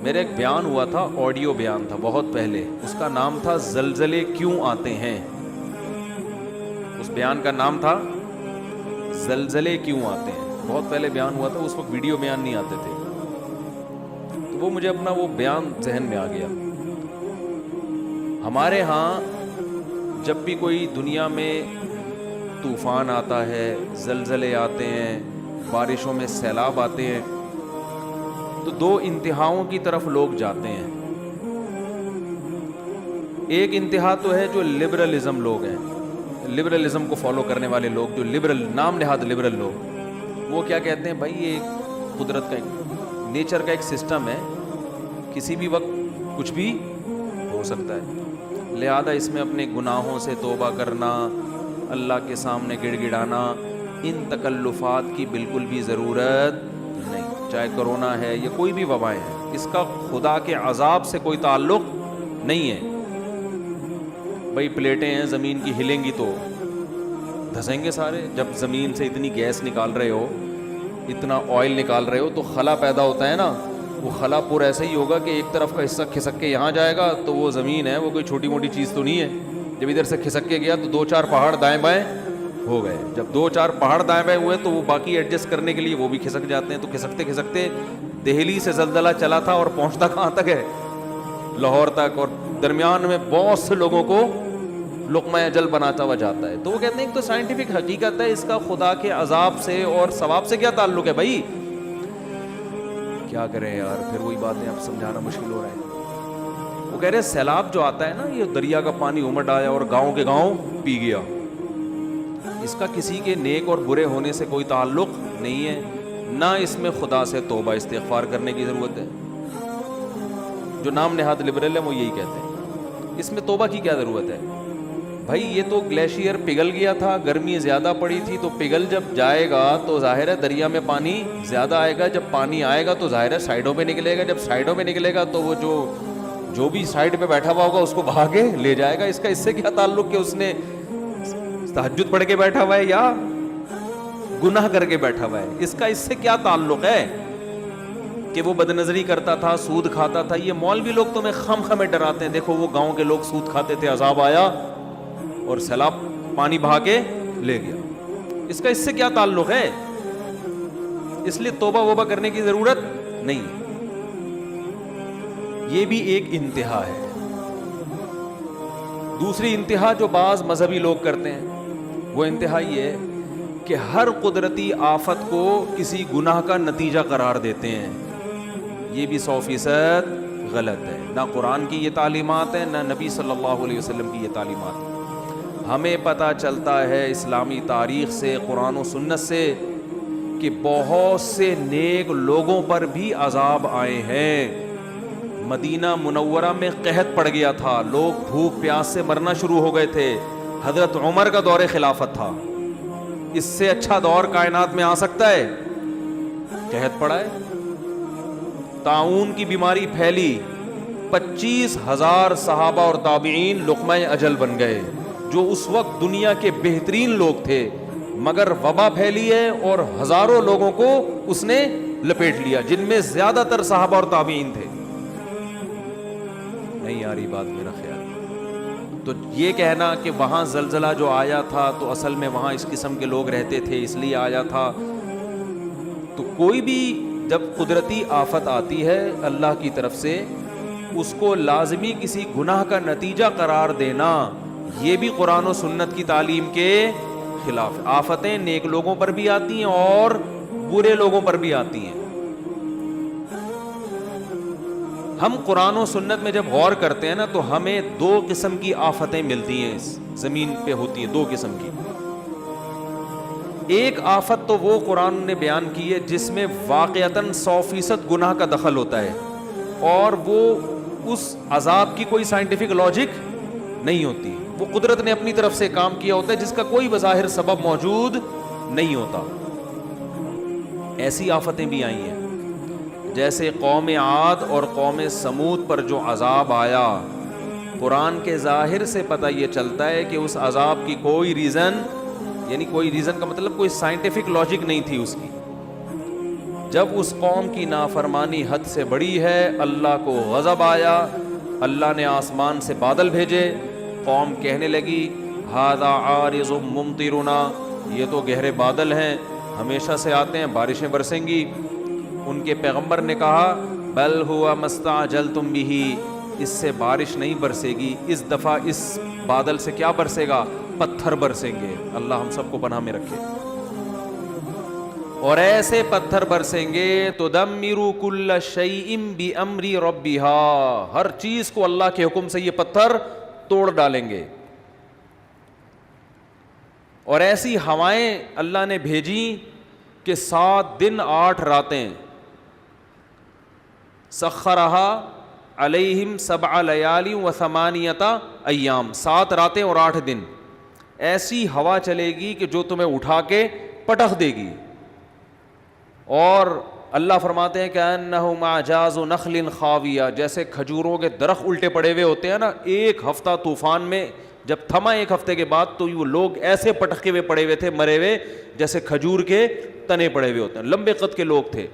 میرا ایک بیان ہوا تھا، آڈیو بیان تھا بہت پہلے، اس کا نام تھا زلزلے کیوں آتے ہیں. اس بیان کا نام تھا زلزلے کیوں آتے ہیں. بہت پہلے بیان ہوا تھا، اس وقت ویڈیو بیان نہیں آتے تھے. تو وہ مجھے اپنا وہ بیان ذہن میں آ گیا. ہمارے ہاں جب بھی کوئی دنیا میں طوفان آتا ہے، زلزلے آتے ہیں، بارشوں میں سیلاب آتے ہیں، تو دو انتہاؤں کی طرف لوگ جاتے ہیں. ایک انتہا تو ہے جو لبرلزم لوگ ہیں، لبرلزم کو فالو کرنے والے لوگ، جو لبرل نام نہاد لبرل لوگ، وہ کیا کہتے ہیں، بھائی یہ قدرت کا ایک نیچر کا ایک سسٹم ہے، کسی بھی وقت کچھ بھی ہو سکتا ہے، لہذا اس میں اپنے گناہوں سے توبہ کرنا، اللہ کے سامنے گڑ گڑانا، ان تکلفات کی بالکل بھی ضرورت نہیں. چاہے کرونا ہے یا کوئی بھی وبائیں ہیں، اس کا خدا کے عذاب سے کوئی تعلق نہیں ہے. بھائی پلیٹیں ہیں زمین کی، ہلیں گی تو دھسیں گے سارے. جب زمین سے اتنی گیس نکال رہے ہو، اتنا آئل نکال رہے ہو، تو خلا پیدا ہوتا ہے نا، وہ خلا پور ایسا ہی ہوگا کہ ایک طرف کا حصہ کھسک کے یہاں جائے گا، تو وہ زمین ہے، وہ کوئی چھوٹی موٹی چیز تو نہیں ہے. جب ادھر سے کھسک کے گیا تو 2-4 پہاڑ دائیں بائیں ہو گئے. جب 2-4 پہاڑ دائیں بائیں ہوئے تو وہ باقی ایڈجسٹ کرنے کے لیے وہ بھی کھسک جاتے ہیں. تو کھسکتے کھسکتے دہلی سے زلزلہ چلا تھا اور پہنچتا کہاں تک ہے، لاہور تک، اور درمیان میں بہت سے لوگوں کو لقمہ اجل بناتا ہوا جاتا ہے. تو وہ کہتے ہیں ایک تو سائنٹیفک حقیقت ہے، اس کا خدا کے عذاب سے اور ثواب سے کیا تعلق ہے. بھائی کیا کریں یار، پھر وہی باتیں اب سمجھانا مشکل ہو رہا ہے. وہ کہہ رہے سیلاب جو آتا ہے نا، یہ دریا کا پانی امڈ آیا اور گاؤں کے گاؤں پی گیا، اس کا کسی کے نیک اور برے ہونے سے کوئی تعلق نہیں ہے، نہ اس میں خدا سے توبہ استغفار کرنے کی ضرورت ہے. جو نام نہاد لبرل ہے وہ یہی کہتے ہیں، اس میں توبہ کی کیا ضرورت ہے. بھائی یہ تو گلیشیئر پگھل گیا تھا، گرمی زیادہ پڑی تھی، تو پگھل جب جائے گا تو ظاہر ہے دریا میں پانی زیادہ آئے گا. جب پانی آئے گا تو ظاہر ہے سائڈوں پہ نکلے گا. جب سائڈوں پہ نکلے گا تو وہ جو بھی سائڈ پہ بیٹھا ہوا ہوگا اس کو بہا کے لے جائے گا. اس کا اس سے کیا تعلق کہ اس نے تہجد پڑھ کے بیٹھا ہوا ہے یا گناہ کر کے بیٹھا ہوا ہے. اس کا اس سے کیا تعلق ہے کہ وہ بد نظری کرتا تھا، سود کھاتا تھا. یہ مولوی لوگ تمہیں خم خمیں ڈراتے ہیں، دیکھو وہ گاؤں کے لوگ سود کھاتے تھے، عذاب آیا اور سیلاب پانی بہا کے لے گیا. اس کا اس سے کیا تعلق ہے. اس لیے توبہ وبہ کرنے کی ضرورت نہیں ہے. یہ بھی ایک انتہا ہے. دوسری انتہا جو بعض مذہبی لوگ کرتے ہیں، وہ انتہا یہ ہے کہ ہر قدرتی آفت کو کسی گناہ کا نتیجہ قرار دیتے ہیں. یہ بھی 100% غلط ہے. نہ قرآن کی یہ تعلیمات ہے، نہ نبی صلی اللہ علیہ وسلم کی یہ تعلیمات ہے. ہمیں پتہ چلتا ہے اسلامی تاریخ سے، قرآن و سنت سے، کہ بہت سے نیک لوگوں پر بھی عذاب آئے ہیں. مدینہ منورہ میں قحط پڑ گیا تھا، لوگ بھوک پیاس سے مرنا شروع ہو گئے تھے. حضرت عمر کا دور خلافت تھا. اس سے اچھا دور کائنات میں آ سکتا ہے؟ قحط پڑا ہے، طاعون کی بیماری پھیلی، 25,000 صحابہ اور تابعین لقمہ اجل بن گئے، جو اس وقت دنیا کے بہترین لوگ تھے. مگر وبا پھیلی ہے اور ہزاروں لوگوں کو اس نے لپیٹ لیا، جن میں زیادہ تر صحابہ اور تابعین تھے. نہیں آ رہی بات میرا خیال. تو یہ کہنا کہ وہاں زلزلہ جو آیا تھا تو اصل میں وہاں اس قسم کے لوگ رہتے تھے اس لیے آیا تھا، تو کوئی بھی جب قدرتی آفت آتی ہے اللہ کی طرف سے، اس کو لازمی کسی گناہ کا نتیجہ قرار دینا، یہ بھی قرآن و سنت کی تعلیم کے خلاف. آفتیں نیک لوگوں پر بھی آتی ہیں اور برے لوگوں پر بھی آتی ہیں. ہم قرآن و سنت میں جب غور کرتے ہیں نا تو ہمیں 2 قسم کی آفتیں ملتی ہیں، اس زمین پہ ہوتی ہیں 2 قسم کی. ایک آفت تو وہ قرآن نے بیان کی ہے جس میں واقعتاً 100% گناہ کا دخل ہوتا ہے، اور وہ اس عذاب کی کوئی سائنٹیفک لاجک نہیں ہوتی، وہ قدرت نے اپنی طرف سے کام کیا ہوتا ہے جس کا کوئی بظاہر سبب موجود نہیں ہوتا. ایسی آفتیں بھی آئی ہیں، جیسے قوم عاد اور قوم سمود پر جو عذاب آیا، قرآن کے ظاہر سے پتہ یہ چلتا ہے کہ اس عذاب کی کوئی ریزن، یعنی کوئی ریزن کا مطلب کوئی سائنٹیفک لاجک نہیں تھی اس کی. جب اس قوم کی نافرمانی حد سے بڑی ہے اللہ کو غضب آیا, اللہ نے آسمان سے بادل بھیجے, قوم کہنے لگی ھذا عارض ممطرنا, یہ تو گہرے بادل ہیں, ہمیشہ سے آتے ہیں, بارشیں برسیں گی. ان کے پیغمبر نے کہا بل ہوا مستعجلتم بہ, اس سے بارش نہیں برسے گی, اس دفعہ اس بادل سے کیا برسے گا, پتھر برسیں گے. اللہ ہم سب کو پناہ میں رکھے. اور ایسے پتھر برسیں گے تدمر کل شیء بامر ربها, ہر چیز کو اللہ کے حکم سے یہ پتھر توڑ ڈالیں گے. اور ایسی ہوائیں اللہ نے بھیجی کہ 7 دن 8 راتیں, سخرها علیہم 7 لیال و 8 ایام, 7 راتیں اور 8 دن ایسی ہوا چلے گی کہ جو تمہیں اٹھا کے پٹخ دے گی. اور اللہ فرماتے ہیں کہ انہم اعجاز نخل خاویہ, جیسے کھجوروں کے درخت الٹے پڑے ہوئے ہوتے ہیں نا, ایک ہفتہ طوفان میں جب تھما, ایک ہفتے کے بعد تو وہ لوگ ایسے پٹکے ہوئے پڑے ہوئے تھے, مرے ہوئے, جیسے کھجور کے تنے پڑے ہوئے ہوتے ہیں, لمبے قد کے لوگ تھے.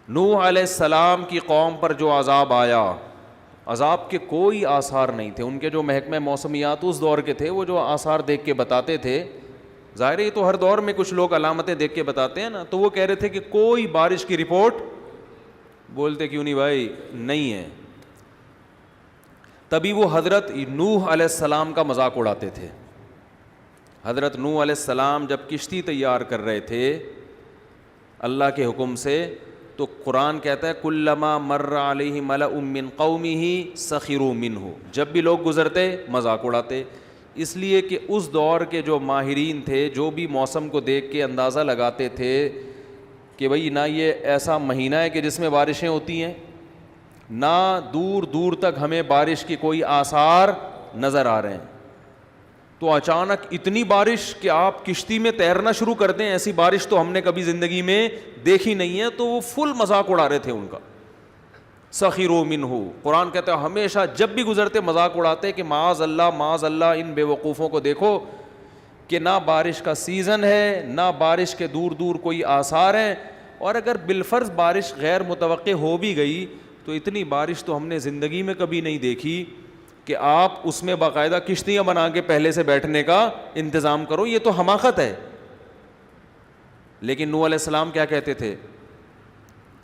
نوح علیہ السلام کی قوم پر جو عذاب آیا, عذاب کے کوئی آثار نہیں تھے. ان کے جو محکمہ موسمیات اس دور کے تھے, وہ جو آثار دیکھ کے بتاتے تھے, ظاہر ہے یہ تو ہر دور میں کچھ لوگ علامتیں دیکھ کے بتاتے ہیں نا, تو وہ کہہ رہے تھے کہ کوئی بارش کی رپورٹ, بولتے کیوں نہیں بھائی, نہیں ہے. تبھی وہ حضرت نوح علیہ السلام کا مذاق اڑاتے تھے. حضرت نوح علیہ السلام جب کشتی تیار کر رہے تھے اللہ کے حکم سے, تو قرآن کہتا ہے کلما مر علیہ ملأ من قومہ سخروا منہ, جب بھی لوگ گزرتے مذاق اڑاتے. اس لیے کہ اس دور کے جو ماہرین تھے, جو بھی موسم کو دیکھ کے اندازہ لگاتے تھے کہ بھئی نہ یہ ایسا مہینہ ہے کہ جس میں بارشیں ہوتی ہیں, نہ دور دور تک ہمیں بارش کی کوئی آثار نظر آ رہے ہیں, تو اچانک اتنی بارش کہ آپ کشتی میں تیرنا شروع کر دیں, ایسی بارش تو ہم نے کبھی زندگی میں دیکھی نہیں ہے. تو وہ فل مذاق اڑا رہے تھے ان کا. سخروا منہ, قرآن کہتا ہے ہمیشہ جب بھی گزرتے مذاق اڑاتے کہ معاذ اللہ ان بے وقوفوں کو دیکھو کہ نہ بارش کا سیزن ہے, نہ بارش کے دور دور کوئی آثار ہیں, اور اگر بالفرض بارش غیر متوقع ہو بھی گئی تو اتنی بارش تو ہم نے زندگی میں کبھی نہیں دیکھی کہ آپ اس میں باقاعدہ کشتیاں بنا کے پہلے سے بیٹھنے کا انتظام کرو, یہ تو حماقت ہے. لیکن نوح علیہ السلام کیا کہتے تھے,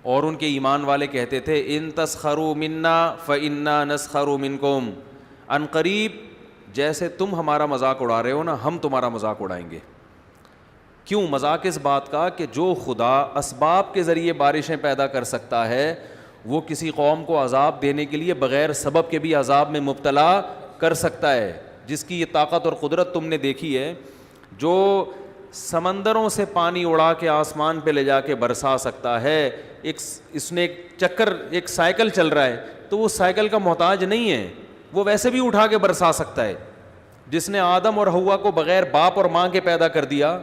اور ان کے ایمان والے کہتے تھے ان تسخروا منا فانا نسخر منکم, ان قریب جیسے تم ہمارا مذاق اڑا رہے ہو نا, ہم تمہارا مذاق اڑائیں گے. کیوں مذاق اس بات کا کہ جو خدا اسباب کے ذریعے بارشیں پیدا کر سکتا ہے, وہ کسی قوم کو عذاب دینے کے لیے بغیر سبب کے بھی عذاب میں مبتلا کر سکتا ہے. جس کی یہ طاقت اور قدرت تم نے دیکھی ہے, جو سمندروں سے پانی اڑا کے آسمان پہ لے جا کے برسا سکتا ہے. اس نے ایک چکر, ایک سائیکل چل رہا ہے, تو وہ سائیکل کا محتاج نہیں ہے, وہ ویسے بھی اٹھا کے برسا سکتا ہے. جس نے آدم اور حوا کو بغیر باپ اور ماں کے پیدا کر دیا,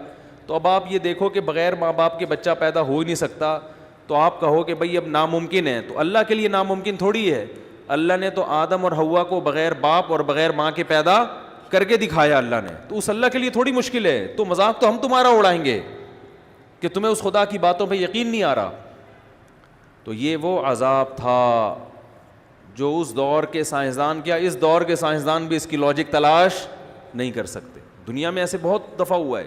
تو اب آپ یہ دیکھو کہ بغیر ماں باپ کے بچہ پیدا ہو ہی نہیں سکتا. تو آپ کہو کہ بھئی اب ناممکن ہے, تو اللہ کے لیے ناممکن تھوڑی ہے. اللہ نے تو آدم اور حوا کو بغیر باپ اور بغیر ماں کے پیدا کر کے دکھایا اللہ نے, تو اس اللہ کے لیے تھوڑی مشکل ہے. تو مذاق تو ہم تمہارا اڑائیں گے کہ تمہیں اس خدا کی باتوں پہ یقین نہیں آ رہا. تو یہ وہ عذاب تھا جو اس دور کے سائنسدان, کیا اس دور کے سائنسدان بھی اس کی لاجک تلاش نہیں کر سکتے. دنیا میں ایسے بہت دفعہ ہوا ہے.